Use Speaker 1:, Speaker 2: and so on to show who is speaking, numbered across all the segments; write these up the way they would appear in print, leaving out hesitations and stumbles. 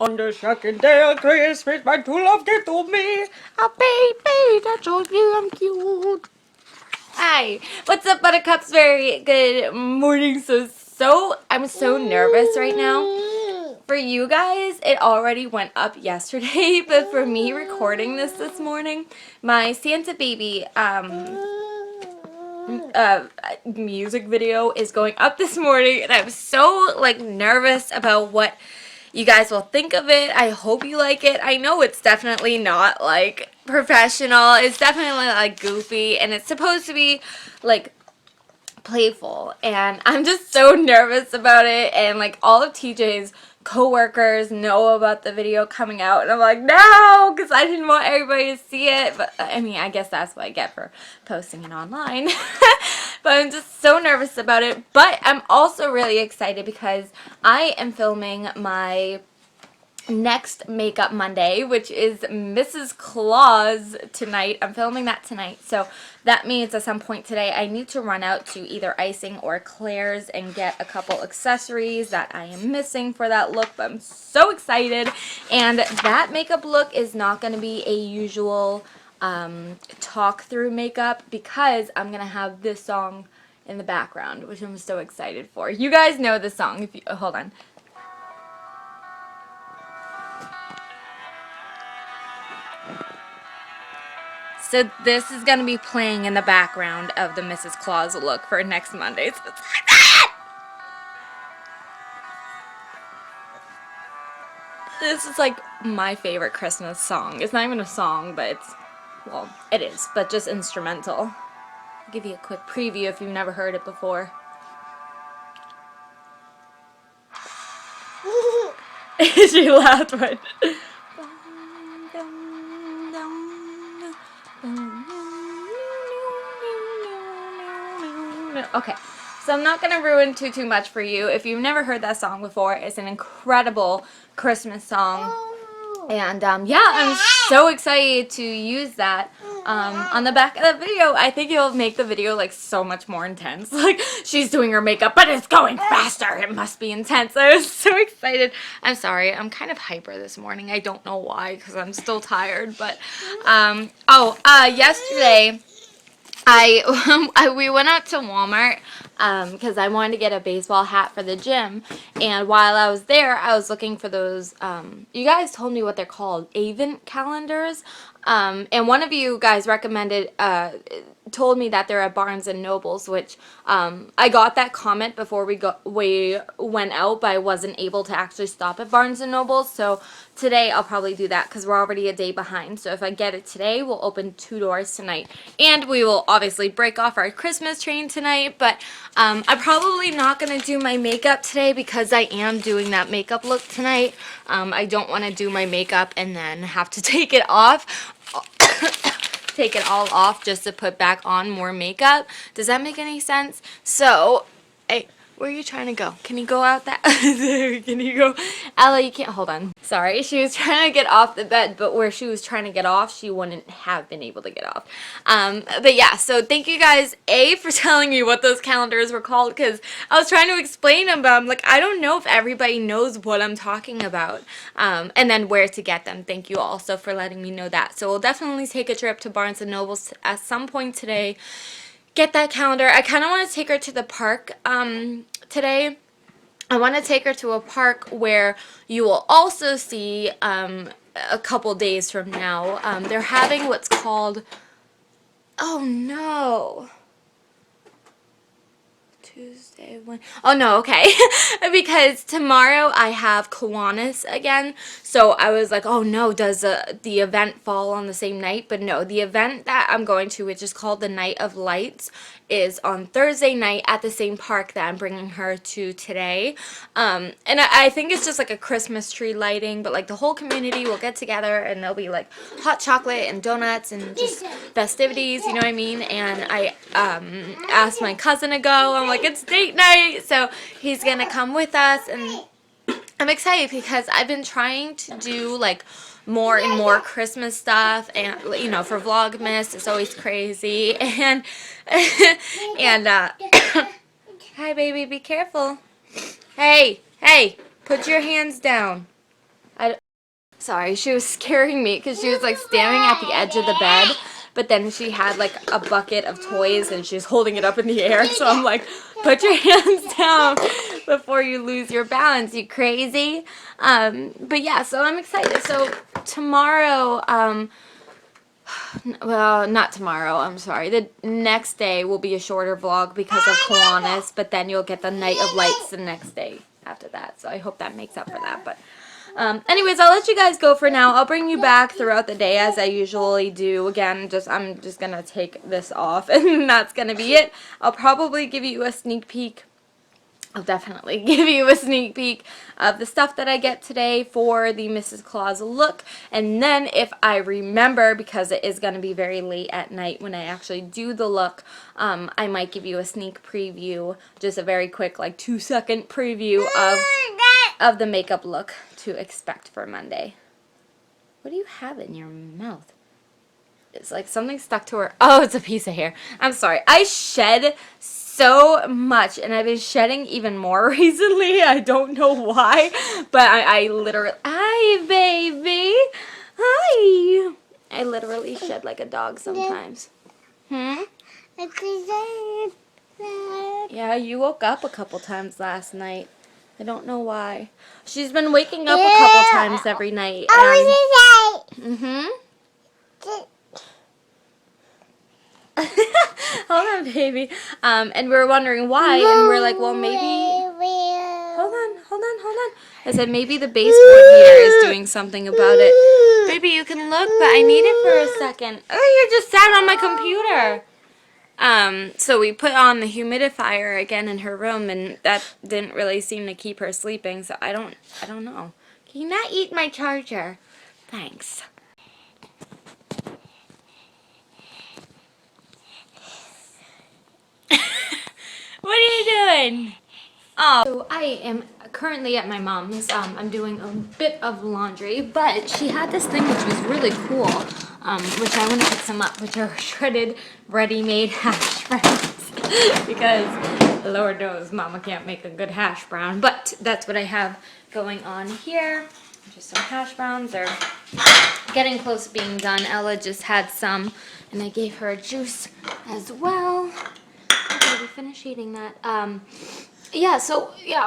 Speaker 1: On the second day of Christmas, my true love gave to me a baby that's so damn cute. Hi, what's up, Buttercups? Very good morning. I'm so nervous right now. For you guys, it already went up yesterday, but for me recording this morning, my Santa baby music video is going up this morning, and I'm so nervous about what you guys will think of it. I hope you like it. I know it's definitely not professional. It's definitely goofy, and it's supposed to be playful, and I'm just so nervous about it. And all of TJ's co-workers know about the video coming out, and I'm like, no, because I didn't want everybody to see it. But I mean, I guess that's what I get for posting it online. But I'm just so nervous about it. But I'm also really excited because I am filming my next Makeup Monday, which is Mrs. Claus tonight. I'm filming that tonight, so that means at some point today I need to run out to either Icing or Claire's and get a couple accessories that I am missing for that look. But I'm so excited, and that makeup look is not going to be a usual talk through makeup because I'm gonna have this song in the background, which I'm so excited for. You guys know the song. If you hold on. So this is going to be playing in the background of the Mrs. Claus look for next Monday. So it's like that! This is my favorite Christmas song. It's not even a song, but well, it is, but just instrumental. I'll give you a quick preview if you've never heard it before. She laughed right. Okay, so I'm not going to ruin too much for you. If you've never heard that song before, it's an incredible Christmas song. And yeah, I'm so excited to use that on the back of the video. I think it'll make the video so much more intense. She's doing her makeup, but it's going faster. It must be intense. I was so excited. I'm sorry, I'm kind of hyper this morning. I don't know why, because I'm still tired. But yesterday we went out to Walmart because I wanted to get a baseball hat for the gym, and while I was there, I was looking for those, you guys told me what they're called, advent calendars, and one of you guys recommended, told me that they're at Barnes and Nobles, which I got that comment before we went out, but I wasn't able to actually stop at Barnes and Nobles. So today I'll probably do that because we're already a day behind. So if I get it today, we'll open 2 doors tonight, and we will obviously break off our Christmas train tonight. But I'm probably not gonna do my makeup today because I am doing that makeup look tonight. I don't want to do my makeup and then have to take it off. Take it all off just to put back on more makeup. Does that make any sense? So, hey, where are you trying to go? Can you go out that? Can you go? Ella, you can't. Hold on. Sorry, she was trying to get off the bed, but where she was trying to get off, she wouldn't have been able to get off. But yeah, so thank you guys, for telling me what those calendars were called, because I was trying to explain them, but I'm like, I don't know if everybody knows what I'm talking about, and then where to get them. Thank you also for letting me know that. So we'll definitely take a trip to Barnes & Nobles at some point today. Get that calendar. I kind of want to take her to the park today. I want to take her to a park where you will also see a couple days from now. They're having what's called, oh no, Tuesday, oh no, okay, because tomorrow I have Kiwanis again, so I was like, oh no, does the event fall on the same night? But no, the event that I'm going to, which is called the Night of Lights, is on Thursday night at the same park that I'm bringing her to today, and I think it's just a Christmas tree lighting, but the whole community will get together, and there'll be hot chocolate and donuts and just festivities, you know what I mean? And I asked my cousin to go. I'm like, it's date night, so he's gonna come with us, and I'm excited because I've been trying to do more and more Christmas stuff, and for Vlogmas, it's always crazy, and and hi baby, be careful. Hey, put your hands down. Sorry, she was scaring me because she was like standing at the edge of the bed, but then she had like a bucket of toys and she was holding it up in the air. So I'm like, put your hands down before you lose your balance, you crazy. But yeah, so I'm excited. So tomorrow, well, not tomorrow, I'm sorry. The next day will be a shorter vlog because of Kiwanis, but then you'll get the night of lights the next day after that. So I hope that makes up for that. But anyways, I'll let you guys go for now. I'll bring you back throughout the day as I usually do. Again, I'm just going to take this off and that's going to be it. I'll probably give you a sneak peek. I'll definitely give you a sneak peek of the stuff that I get today for the Mrs. Claus look. And then if I remember, because it is going to be very late at night when I actually do the look, I might give you a sneak preview, just a very quick like 2-second preview of the makeup look to expect for Monday. What do you have in your mouth? It's like something stuck to her. Oh, it's a piece of hair. I'm sorry. I shed so much, and I've been shedding even more recently. I don't know why, but I literally... Hi, baby. Hi. I literally shed like a dog sometimes. Yeah, you woke up a couple times last night. I don't know why. She's been waking up a couple times every night. Hold on, baby. And we were wondering why, and we are like, well, maybe... Hold on. I said, maybe the baseboard heater is doing something about it. Baby, you can look, but I need it for a second. Oh, you just sat on my computer. So we put on the humidifier again in her room, and that didn't really seem to keep her sleeping, so I don't know. Can you not eat my charger? Thanks. What are you doing? Oh, so I am currently at my mom's. I'm doing a bit of laundry, but she had this thing which was really cool, which I want to pick some up, which are shredded, ready-made hash browns, because Lord knows Mama can't make a good hash brown, but that's what I have going on here. Just some hash browns. They're getting close to being done. Ella just had some, and I gave her a juice as well. Okay, we finished eating that. Yeah,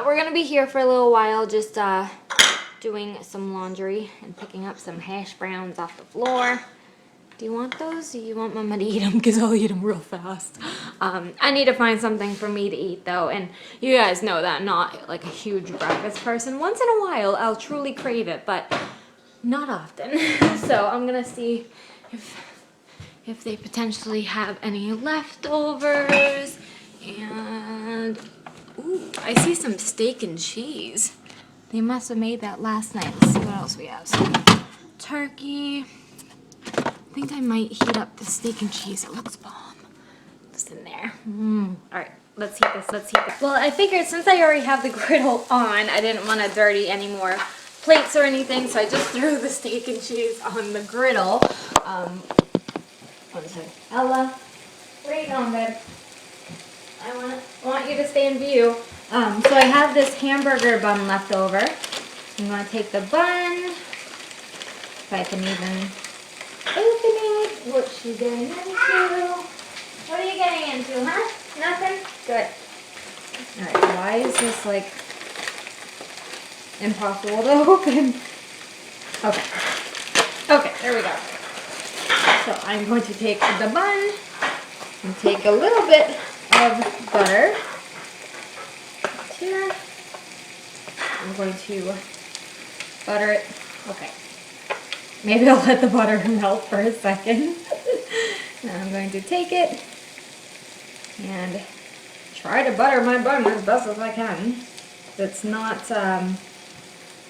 Speaker 1: we're gonna be here for a little while, just doing some laundry and picking up some hash browns off the floor. Do you want those? Do you want Mama to eat them? Because I'll eat them real fast. I need to find something for me to eat, though, and you guys know that I'm not like a huge breakfast person. Once in a while, I'll truly crave it, but not often. So I'm gonna see if they potentially have any leftovers. And ooh, I see some steak and cheese. They must have made that last night. Let's see what else we have. Some turkey. I think I might heat up the steak and cheese. It looks bomb. It's in there. All right, let's heat this. Well, I figured since I already have the griddle on, I didn't want to dirty any more plates or anything, so I just threw the steak and cheese on the griddle. One second. Ella, where are you going, babe? I want you to stay in view. So I have this hamburger bun left over. I'm going to take the bun, if I can even open it. What's she getting into? What are you getting into, huh? Nothing? Good. Alright, why is this like impossible to open? Okay, there we go. So I'm going to take the bun and take a little bit of butter. Here. I'm going to butter it. Okay. Maybe I'll let the butter melt for a second. Now I'm going to take it and try to butter my bun as best as I can. It's not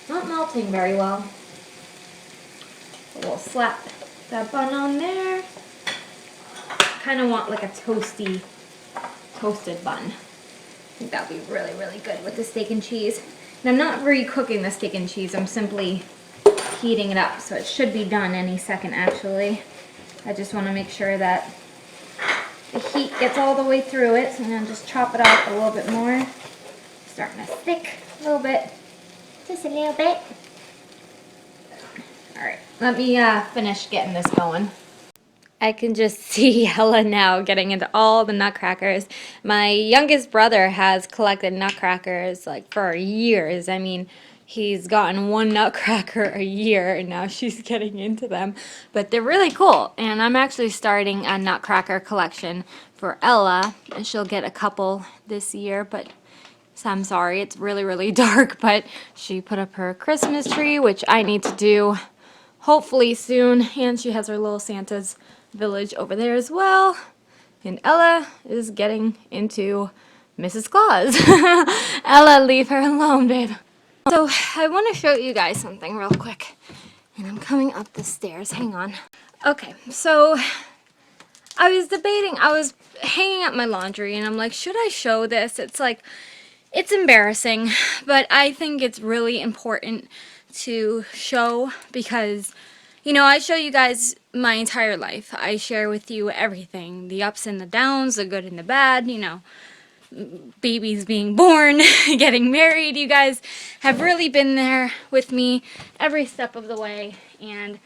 Speaker 1: melting very well. So we'll slap that bun on there. Kind of want like a toasted bun. I think that would be really, really good with the steak and cheese. And I'm not re-cooking the steak and cheese. I'm simply heating it up, so it should be done any second actually. I just want to make sure that the heat gets all the way through it, so I'm going to just chop it up a little bit more. It's starting to stick a little bit. Just a little bit. Alright, let me finish getting this going. I can just see Ella now getting into all the nutcrackers. My youngest brother has collected nutcrackers like for years. I mean, he's gotten one nutcracker a year and now she's getting into them. But they're really cool. And I'm actually starting a nutcracker collection for Ella. And she'll get a couple this year, but so I'm sorry, it's really, really dark. But she put up her Christmas tree, which I need to do hopefully soon. And she has her little Santa's village over there as well. And Ella is getting into Mrs. Claus. Ella, leave her alone, babe. So I want to show you guys something real quick. And I'm coming up the stairs. Hang on. Okay, so I was debating. I was hanging up my laundry and I'm like, should I show this? It's like, it's embarrassing, but I think it's really important to show because, you know, I show you guys my entire life. I share with you everything, the ups and the downs, the good and the bad, you know, babies being born, getting married. You guys have really been there with me every step of the way, and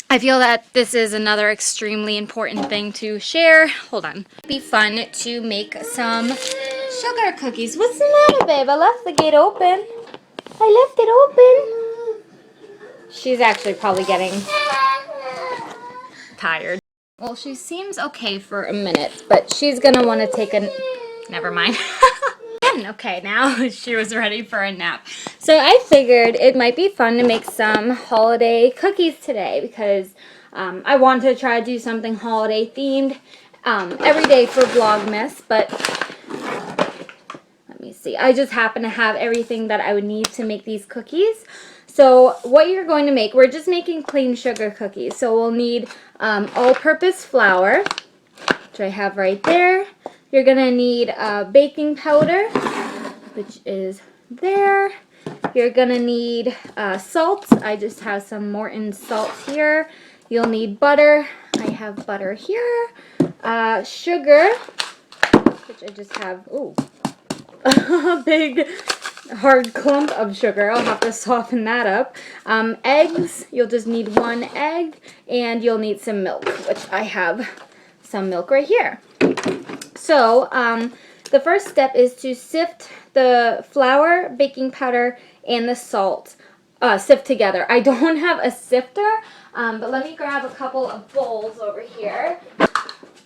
Speaker 1: I feel that this is another extremely important thing to share. Hold on. It'd be fun to make some sugar cookies. What's the matter, babe? I left the gate open. I left it open. She's actually probably getting tired. Well, she seems okay for a minute, but she's gonna want to take a... Never mind. Okay, now she was ready for a nap. So I figured it might be fun to make some holiday cookies today because I want to try to do something holiday themed every day for Vlogmas, but let me see. I just happen to have everything that I would need to make these cookies. So what you're going to make, we're just making plain sugar cookies. So we'll need all-purpose flour, which I have right there. You're going to need baking powder, which is there. You're going to need salt. I just have some Morton salt here. You'll need butter. I have butter here. Sugar, which I just have, ooh, a big hard clump of sugar. I'll have to soften that up. Eggs, you'll just need one egg. And you'll need some milk, which I have some milk right here. So, the first step is to sift the flour, baking powder, and the salt. Sift together. I don't have a sifter, but let me grab a couple of bowls over here.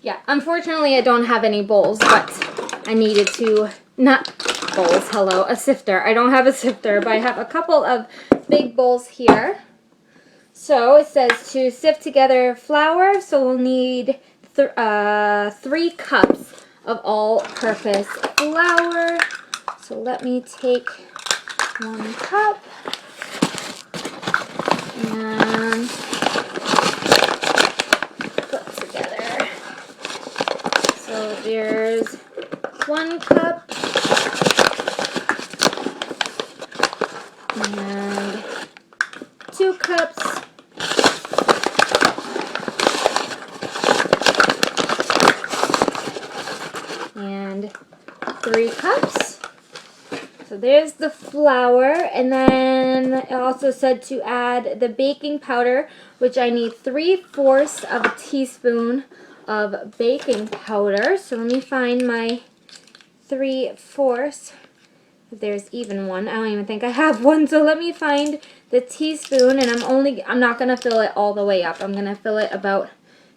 Speaker 1: Yeah, unfortunately I don't have any bowls, but I needed to, not bowls, hello, a sifter. I don't have a sifter, but I have a couple of big bowls here. So it says to sift together flour, so we'll need 3 cups of all-purpose flour. So let me take 1 cup and put together. So there's 1 cup and 2 cups. And 3 cups. So there's the flour, and then it also said to add the baking powder, which I need 3/4 of a teaspoon of baking powder. So let me find my 3/4. If there's even one, I don't even think I have one. So let me find the teaspoon, and I'm not gonna fill it all the way up. I'm gonna fill it about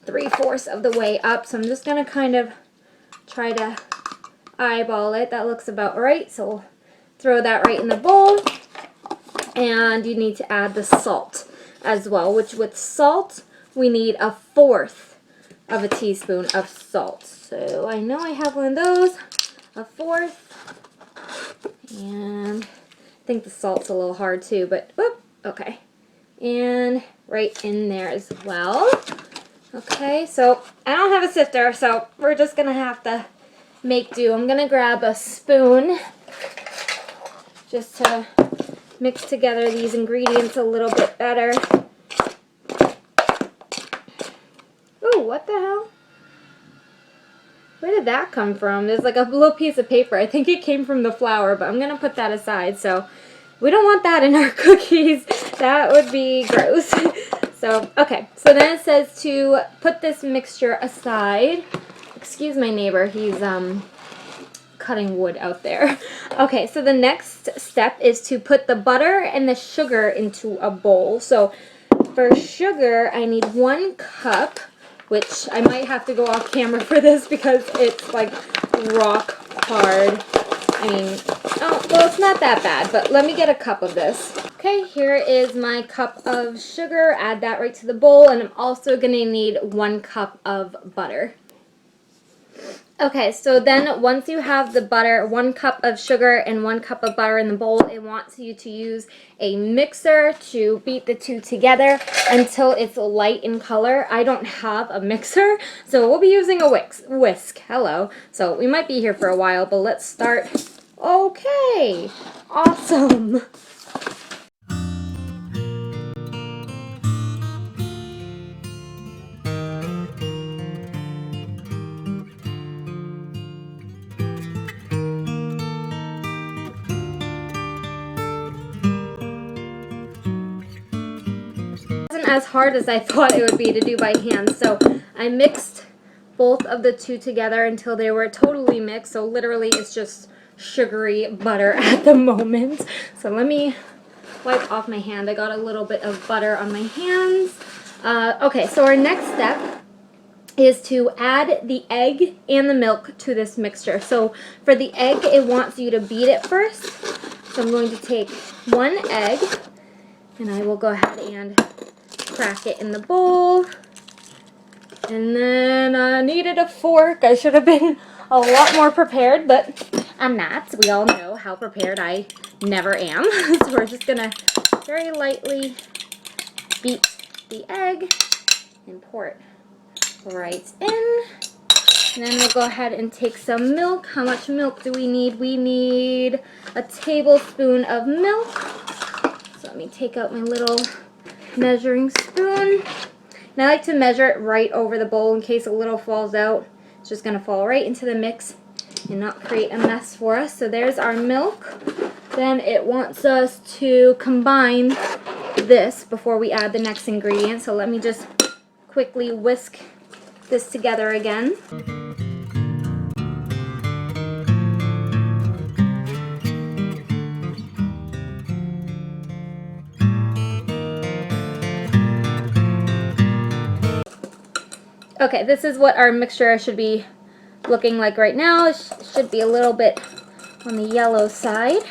Speaker 1: 3/4 of the way up. So I'm just gonna kind of try to eyeball it. That looks about right, so we'll throw that right in the bowl. And you need to add the salt as well, which with salt we need 1/4 of a teaspoon of salt. So I know I have one of those, 1/4. And I think the salt's a little hard too, but whoop, okay. And right in there as well. Okay, so I don't have a sifter, so we're just gonna have to make do. I'm gonna grab a spoon just to mix together these ingredients a little bit better. Ooh, what the hell? Where did that come from? There's like a little piece of paper. I think it came from the flour, but I'm gonna put that aside. So We don't want that in our cookies. That would be gross. So, okay. So then it says to put this mixture aside. Excuse my neighbor. He's cutting wood out there. Okay, so the next step is to put the butter and the sugar into a bowl. So for sugar, I need 1 cup, which I might have to go off camera for this because it's like rock hard. I mean, oh, well, it's not that bad, but let me get a cup of this. Okay, here is my cup of sugar. Add that right to the bowl, and I'm also going to need 1 cup of butter. Okay, so then once you have the butter, 1 cup of sugar and 1 cup of butter in the bowl, it wants you to use a mixer to beat the two together until it's light in color. I don't have a mixer, so we'll be using a whisk. Hello. So we might be here for a while, but let's start. Okay, awesome. As hard as I thought it would be to do by hand. So I mixed both of the two together until they were totally mixed. So literally it's just sugary butter at the moment. So let me wipe off my hand. I got a little bit of butter on my hands. Okay, so our next step is to add the egg and the milk to this mixture. So for the egg, it wants you to beat it first. So I'm going to take 1 egg and I will go ahead and crack it in the bowl. And then I needed a fork. I should have been a lot more prepared, but I'm not. We all know how prepared I never am. So we're just gonna very lightly beat the egg and pour it right in. And then we'll go ahead and take some milk. How much milk do we need? We need a tablespoon of milk. So let me take out my little measuring spoon. And I like to measure it right over the bowl in case a little falls out. It's just going to fall right into the mix and not create a mess for us. So there's our milk. Then it wants us to combine this before we add the next ingredient. So let me just quickly whisk this together again. Okay, this is what our mixture should be looking like right now. It should be a little bit on the yellow side.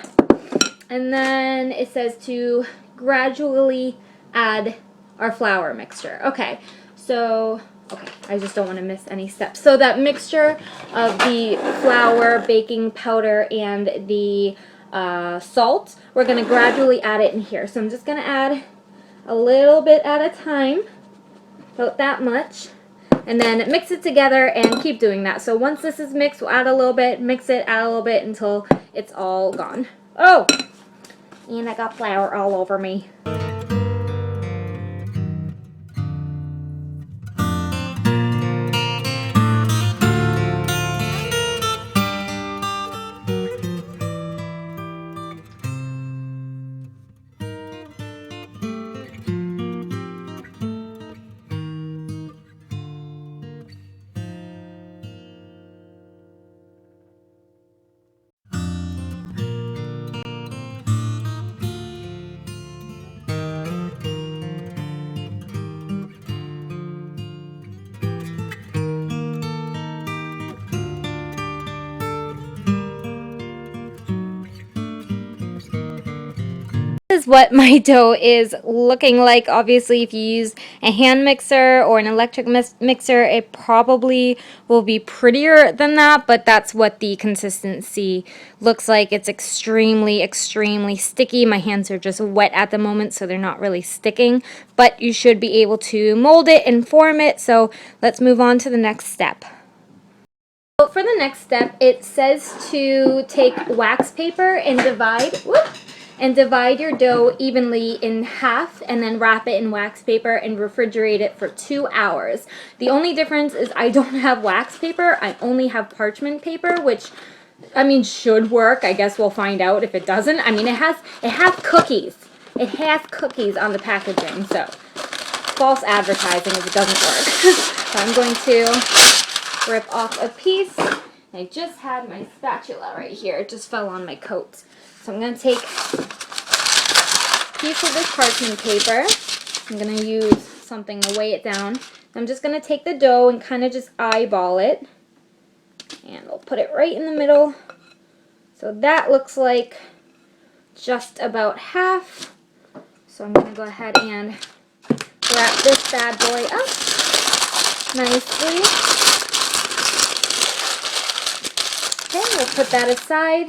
Speaker 1: And then it says to gradually add our flour mixture. Okay, so, I just don't want to miss any steps. So that mixture of the flour, baking powder, and the salt, we're going to gradually add it in here. So I'm just going to add a little bit at a time, about that much. And then mix it together and keep doing that. So once this is mixed, we'll add a little bit, mix it, add a little bit until it's all gone. Oh! And I got flour all over me. Is what my dough is looking like. Obviously, if you use a hand mixer or an electric mixer, it probably will be prettier than that, but that's what the consistency looks like. It's extremely, extremely sticky. My hands are just wet at the moment, so they're not really sticking, but you should be able to mold it and form it. So let's move on to the next step. So for the next step, it says to take wax paper and divide your dough evenly in half and then wrap it in wax paper and refrigerate it for 2 hours. The only difference is I don't have wax paper. I only have parchment paper, which
Speaker 2: I mean, should work. I guess we'll find out if it doesn't. I mean, it has cookies. It has cookies on the packaging, so false advertising if it doesn't work. So I'm going to rip off a piece. I just had my spatula right here. It just fell on my coat. So I'm going to take a piece of this parchment paper. I'm going to use something to weigh it down. I'm just going to take the dough and kind of just eyeball it. And we'll put it right in the middle. So that looks like just about half. So I'm going to go ahead and wrap this bad boy up nicely. Okay, we'll put that aside.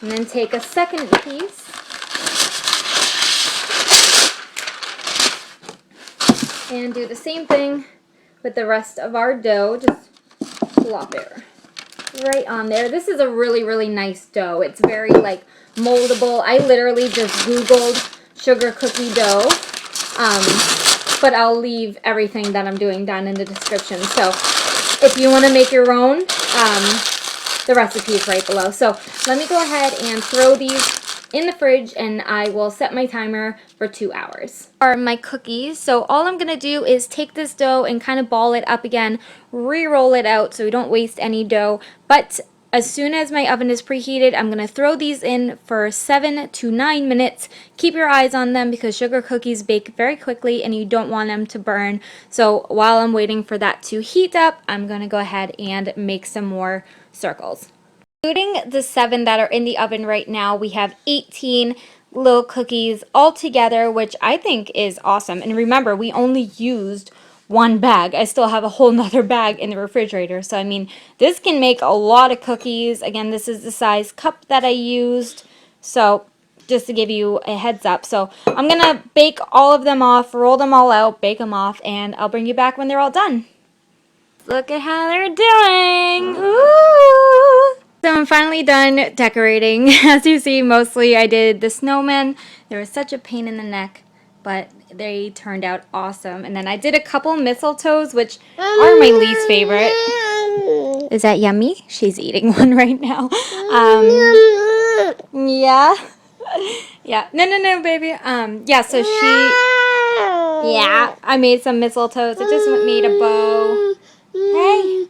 Speaker 2: And then take a second piece. And do the same thing with the rest of our dough. Just plop it right on there. This is a really, really nice dough. It's very, like, moldable. I literally just Googled sugar cookie dough. But I'll leave everything that I'm doing down in the description. So if you want to make your own, the recipe is right below. So let me go ahead and throw these in the fridge, and I will set my timer for 2 hours. Are my cookies. So all I'm going to do is take this dough and kind of ball it up again, re-roll it out so we don't waste any dough. But as soon as my oven is preheated, I'm going to throw these in for 7 to 9 minutes. Keep your eyes on them because sugar cookies bake very quickly and you don't want them to burn. So while I'm waiting for that to heat up, I'm going to go ahead and make some more circles. Including the 7 that are in the oven right now, we have 18 little cookies all together, which I think is awesome. And remember, we only used 1 bag. I still have a whole nother bag in the refrigerator. So, I mean, this can make a lot of cookies. Again, this is the size cup that I used. So, just to give you a heads up. So, I'm going to bake all of them off, roll them all out, bake them off, and I'll bring you back when they're all done. Look at how they're doing. Ooh! So I'm finally done decorating. As you see, mostly I did the snowmen. They were such a pain in the neck, but they turned out awesome. And then I did a couple mistletoes, which are my least favorite. Is that yummy? She's eating one right now. Yeah. Yeah. No, baby. Yeah, so yeah, I made some mistletoes. I just made a bow. Hey.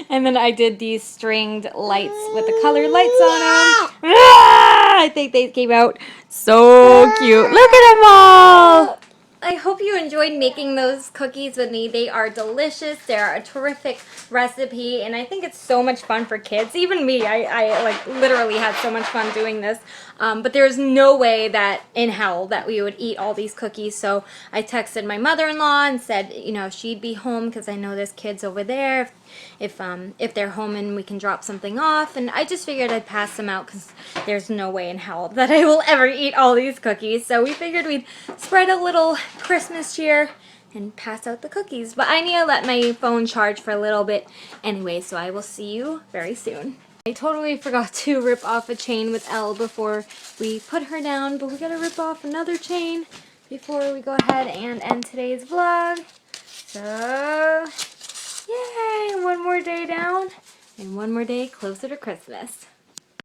Speaker 2: And then I did these stringed lights with the colored lights on them. I think they came out so cute. Look at them all! I hope you enjoyed making those cookies with me. They are delicious. They're a terrific recipe, and I think it's so much fun for kids. Even me, I like literally had so much fun doing this. But there's no way that in hell that we would eat all these cookies. So I texted my mother-in-law and said, you know, she'd be home because I know there's kids over there. If they're home and we can drop something off, and I just figured I'd pass them out because there's no way in hell that I will ever eat all these cookies. So we figured we'd spread a little Christmas cheer and pass out the cookies. But I need to let my phone charge for a little bit anyway, so I will see you very soon. I totally forgot to rip off a chain with Elle before we put her down, but we gotta rip off another chain before we go ahead and end today's vlog. So, yay! One more day down and one more day closer to Christmas.